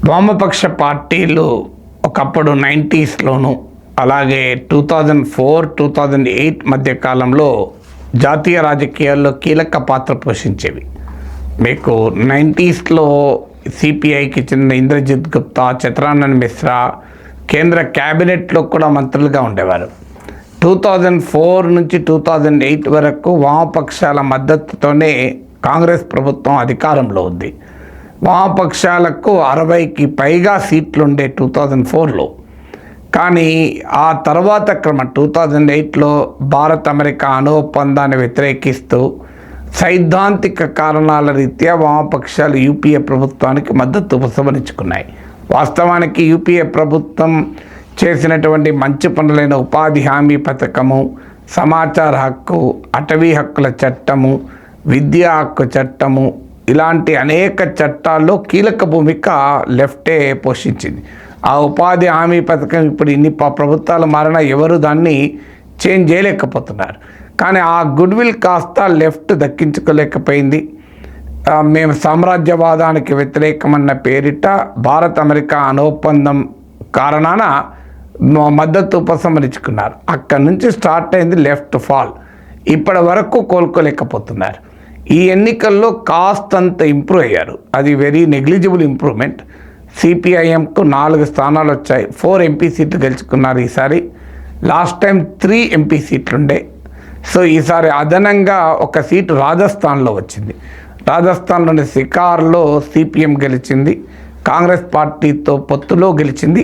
వామపక్ష పార్టీలు ఒకప్పుడు 90స్లోను అలాగే 2004-2008 మధ్య కాలంలో జాతీయ రాజకీయాల్లో కీలక పాత్ర పోషించేవి. మీకు 90స్లో సిపిఐకి చెందిన ఇంద్రజిత్ గుప్తా, చిత్రానంద్ మిశ్రా కేంద్ర క్యాబినెట్లో కూడా మంత్రులుగా ఉండేవారు. 2004 నుంచి 2008 వరకు వామపక్షాల మద్దతుతోనే కాంగ్రెస్ ప్రభుత్వం అధికారంలో ఉంది. వామపక్షాలకు 60కి పైగా సీట్లుండే 2004లో. కానీ ఆ తర్వాత క్రమం 2008లో భారత్ అమెరికా అణు ఒప్పందాన్ని వ్యతిరేకిస్తూ సైద్ధాంతిక కారణాల రీత్యా వామపక్షాలు యూపీఏ ప్రభుత్వానికి మద్దతు ఉపసంహరించుకున్నాయి. వాస్తవానికి యూపీఏ ప్రభుత్వం చేసినటువంటి మంచి పనులైన ఉపాధి హామీ పథకము, సమాచార హక్కు, అటవీ హక్కుల చట్టము, విద్యా హక్కు చట్టము ఇలాంటి అనేక చట్టాల్లో కీలక భూమిక లెఫ్టే పోషించింది. ఆ ఉపాధి హామీ పథకం ఇప్పుడు ఇన్ని ప్రభుత్వాలు మారినా ఎవరు దాన్ని చేంజ్ చేయలేకపోతున్నారు. కానీ ఆ గుడ్విల్ కాస్త లెఫ్ట్ దక్కించుకోలేకపోయింది. మేము సామ్రాజ్యవాదానికి వ్యతిరేకమన్న పేరిట భారత్ అమెరికా అణు ఒప్పందం కారణాన మద్దతు ఉపసంహరించుకున్నారు. అక్కడి నుంచి స్టార్ట్ అయింది లెఫ్ట్ ఫాల్. ఇప్పటి వరకు కోలుకోలేకపోతున్నారు. ఈ ఎన్నికల్లో కాస్తంత ఇంప్రూవ్ అయ్యారు. అది వెరీ నెగ్లిజిబుల్ ఇంప్రూవ్మెంట్. సిపిఐఎంకు 4 స్థానాలు వచ్చాయి. 4 ఎంపీ సీట్లు గెలుచుకున్నారు ఈసారి. లాస్ట్ టైం 3 ఎంపీ సీట్లుండే. సో ఈసారి అదనంగా ఒక సీటు రాజస్థాన్లో వచ్చింది. రాజస్థాన్లోని సికార్లో సిపిఎం గెలిచింది. కాంగ్రెస్ పార్టీతో పొత్తులో గెలిచింది.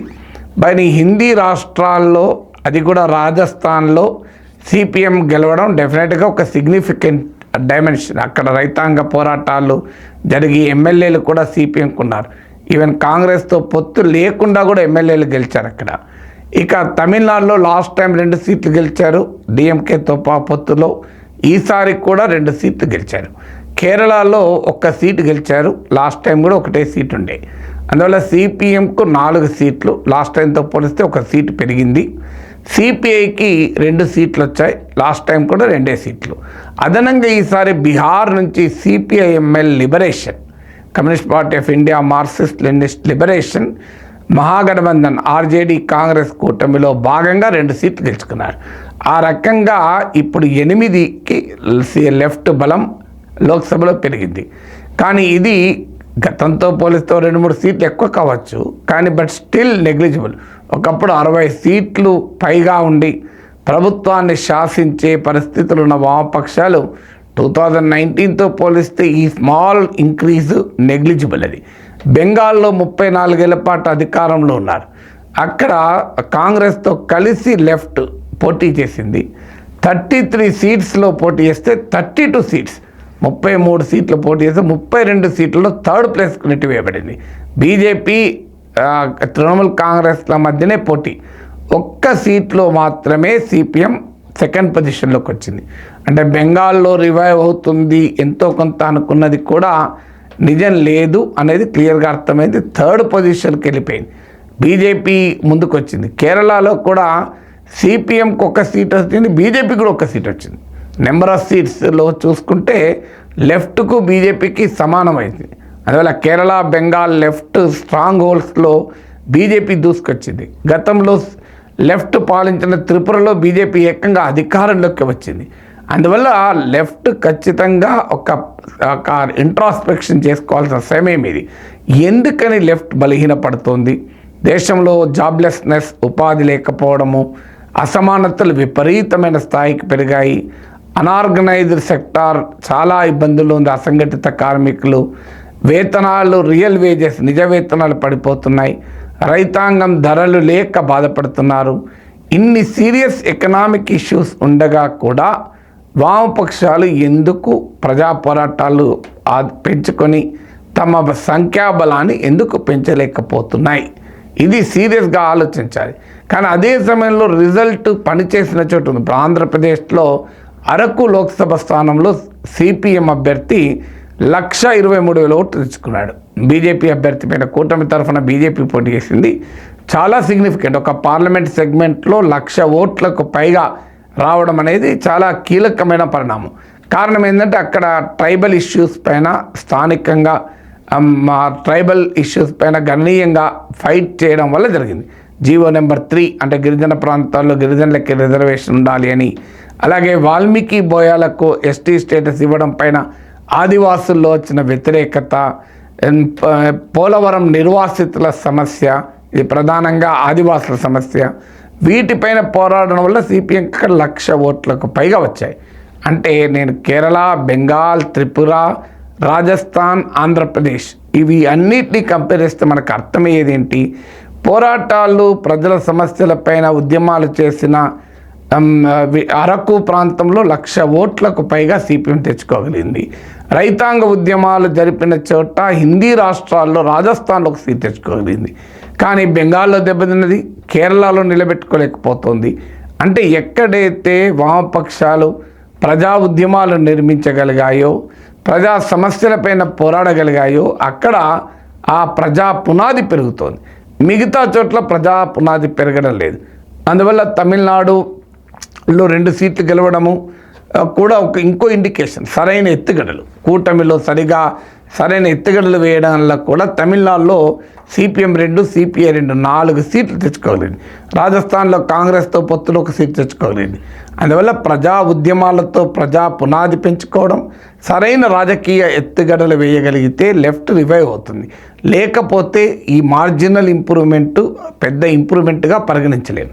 బట్ ఈ హిందీ రాష్ట్రాల్లో, అది కూడా రాజస్థాన్లో సిపిఎం గెలవడం డెఫినెట్గా ఒక సిగ్నిఫికెంట్ డైమెన్షన్. అక్కడ రైతాంగ పోరాటాలు జరిగి ఎమ్మెల్యేలు కూడా సిపిఎంకు ఉన్నారు. ఈవెన్ కాంగ్రెస్తో పొత్తు లేకుండా కూడా ఎమ్మెల్యేలు గెలిచారు అక్కడ. ఇక తమిళనాడులో లాస్ట్ టైం 2 సీట్లు గెలిచారు డిఎంకేతో పొత్తులో. ఈసారి కూడా 2 సీట్లు గెలిచారు. కేరళలో 1 సీటు గెలిచారు. లాస్ట్ టైం కూడా 1 సీటు ఉండే. అందువల్ల సిపిఎంకు 4 సీట్లు, లాస్ట్ టైంతో పోలిస్తే 1 సీటు పెరిగింది. సిపిఐకి 2 సీట్లు వచ్చాయి. లాస్ట్ టైం కూడా 2 సీట్లు. అదనంగా ఈసారి బీహార్ నుంచి CPIML liberation, communist party of India Marxist Leninist liberation, Mahagathbandhan RJD Congress కూటమిలో భాగంగా 2 సీట్లు గెలుచుకున్నారు. ఆ రకంగా ఇప్పుడు 8కి లెఫ్ట్ బలం లోక్సభలో పెరిగింది. కానీ ఇది గతంతో పోలిస్తే 2-3 సీట్లు ఎక్కువ కావచ్చు, కానీ బట్ స్టిల్ నెగ్లిజిబుల్. ఒకప్పుడు 60 సీట్లు పైగా ఉండి ప్రభుత్వాన్ని శాసించే పరిస్థితులు ఉన్న వామపక్షాలు 2019తో పోలిస్తే ఈ స్మాల్ ఇంక్రీజు నెగ్లిజిబుల్. అది బెంగాల్లో 34 ఏళ్ల పాటు అధికారంలో ఉన్నారు. అక్కడ కాంగ్రెస్తో కలిసి లెఫ్ట్ పోటీ చేసింది. 33 సీట్స్లో పోటీ చేస్తే 32 సీట్స్, 33 సీట్లు పోటీ చేస్తే 32 సీట్లలో 3rd ప్లేస్కు నెట్టివేయబడింది. బీజేపీ తృణమూల్ కాంగ్రెస్ల మధ్యనే పోటీ. 1 సీట్లో మాత్రమే సిపిఎం 2nd పొజిషన్లోకి వచ్చింది. అంటే బెంగాల్లో రివైవ్ అవుతుంది ఎంతో కొంత అనుకున్నది కూడా నిజం లేదు అనేది క్లియర్గా అర్థమైంది. 3rd పొజిషన్కి వెళ్ళిపోయింది. బీజేపీ ముందుకు వచ్చింది. కేరళలో కూడా సిపిఎంకి 1 సీట్ వచ్చింది, బీజేపీకి కూడా 1 సీట్ వచ్చింది. నెంబర్ ఆఫ్ సీట్స్లో చూసుకుంటే లెఫ్ట్కు బీజేపీకి సమానమైంది. అందువల్ల కేరళ, బెంగాల్ లెఫ్ట్ స్ట్రాంగ్ హోల్డ్స్లో బీజేపీ దూసుకొచ్చింది. గతంలో లెఫ్ట్ పాలించిన త్రిపురలో బీజేపీ ఏకంగా అధికారంలోకి వచ్చింది. అందువల్ల లెఫ్ట్ ఖచ్చితంగా ఒక ఇంట్రాస్పెక్షన్ చేసుకోవాల్సిన సమయం ఇది. ఎందుకని లెఫ్ట్ బలహీనపడుతోంది? దేశంలో జాబ్లెస్నెస్, ఉపాధి లేకపోవడము, అసమానతలు విపరీతమైన స్థాయికి పెరిగాయి. అనార్గనైజ్డ్ సెక్టార్ చాలా ఇబ్బందులు ఉంది. అసంఘటిత కార్మికులు వేతనాలు, రియల్ వేజెస్, నిజ వేతనాలు పడిపోతున్నాయి. రైతాంగం ధరలు లేక బాధపడుతున్నారు. ఇన్ని సీరియస్ ఎకనామిక్ ఇష్యూస్ ఉండగా కూడా వామపక్షాలు ఎందుకు ప్రజా పోరాటాలు పెంచుకొని తమ సంఖ్యాబలాన్ని ఎందుకు పెంచలేకపోతున్నాయి? ఇది సీరియస్గా ఆలోచించాలి. కానీ అదే సమయంలో రిజల్ట్ పనిచేసిన చోటు ఉంది. ఇప్పుడు ఆంధ్రప్రదేశ్లో అరకు లోక్సభ స్థానంలో సిపిఎం అభ్యర్థి 1,23,000 ఓట్లు తెచ్చుకున్నాడు. బీజేపీ అభ్యర్థి పైన కూటమి తరఫున బీజేపీ పోటీ చేసింది. చాలా సిగ్నిఫికెంట్. ఒక పార్లమెంట్ సెగ్మెంట్లో 1,00,000 ఓట్లకు పైగా రావడం అనేది చాలా కీలకమైన పరిణామం. కారణం ఏంటంటే అక్కడ ట్రైబల్ ఇష్యూస్ పైన స్థానికంగా మా ట్రైబల్ ఇష్యూస్ పైన గణనీయంగా ఫైట్ చేయడం వల్ల జరిగింది. జీవో నెంబర్ 3 అంటే గిరిజన ప్రాంతాల్లో గిరిజనులకి రిజర్వేషన్ ఉండాలి అని, అలాగే వాల్మీకి బోయాలకు ఎస్టీ స్టేటస్ ఇవ్వడం పైన ఆదివాసుల్లో వచ్చిన వ్యతిరేకత, పోలవరం నిర్వాసితుల సమస్య, ఇది ప్రధానంగా ఆదివాసుల సమస్య, వీటిపైన పోరాడడం వల్ల సిపిఎంకి 1,00,000 ఓట్లకు పైగా వచ్చాయి. అంటే నేను కేరళ, బెంగాల్, త్రిపుర, రాజస్థాన్, ఆంధ్రప్రదేశ్ ఇవి అన్నిటినీ కంపేర్ చేస్తే మనకు అర్థమయ్యేది ఏంటి? పోరాటాలు, ప్రజల సమస్యలపైన ఉద్యమాలు చేసిన అరకు ప్రాంతంలో 1,00,000 ఓట్లకు పైగా సిపిఎం తెచ్చుకోగలిగింది. రైతాంగ ఉద్యమాలు జరిపిన చోట హిందీ రాష్ట్రాల్లో రాజస్థాన్లో ఒక సీట్ తెచ్చుకోగలిగింది. కానీ బెంగాల్లో దెబ్బతిన్నది, కేరళలో నిలబెట్టుకోలేకపోతుంది. అంటే ఎక్కడైతే వామపక్షాలు ప్రజా ఉద్యమాలు నిర్మించగలిగాయో, ప్రజా సమస్యలపైన పోరాడగలిగాయో అక్కడ ఆ ప్రజా పునాది పెరుగుతోంది. మిగతా చోట్ల ప్రజా పునాది పెరగడం లేదు. అందువల్ల తమిళనాడులో 2 సీట్లు గెలవడము కూడా ఇంకో ఇండికేషన్, సరైన ఎత్తుగడలు కూటమిలో సరైన ఎత్తుగడలు వేయడం వల్ల కూడా తమిళనాడులో సిపిఎం 2, సిపిఐ 2 4 సీట్లు తెచ్చుకోగలిగింది. రాజస్థాన్లో కాంగ్రెస్తో పొత్తులో 1 సీట్ తెచ్చుకోగలిగింది. అందువల్ల ప్రజా ఉద్యమాలతో ప్రజా పునాది పెంచుకోవడం, సరైన రాజకీయ ఎత్తుగడలు వేయగలిగితే లెఫ్ట్ రివైవ్ అవుతుంది. లేకపోతే ఈ మార్జినల్ ఇంప్రూవ్మెంట్ పెద్ద ఇంప్రూవ్మెంట్గా పరిగణించలేము.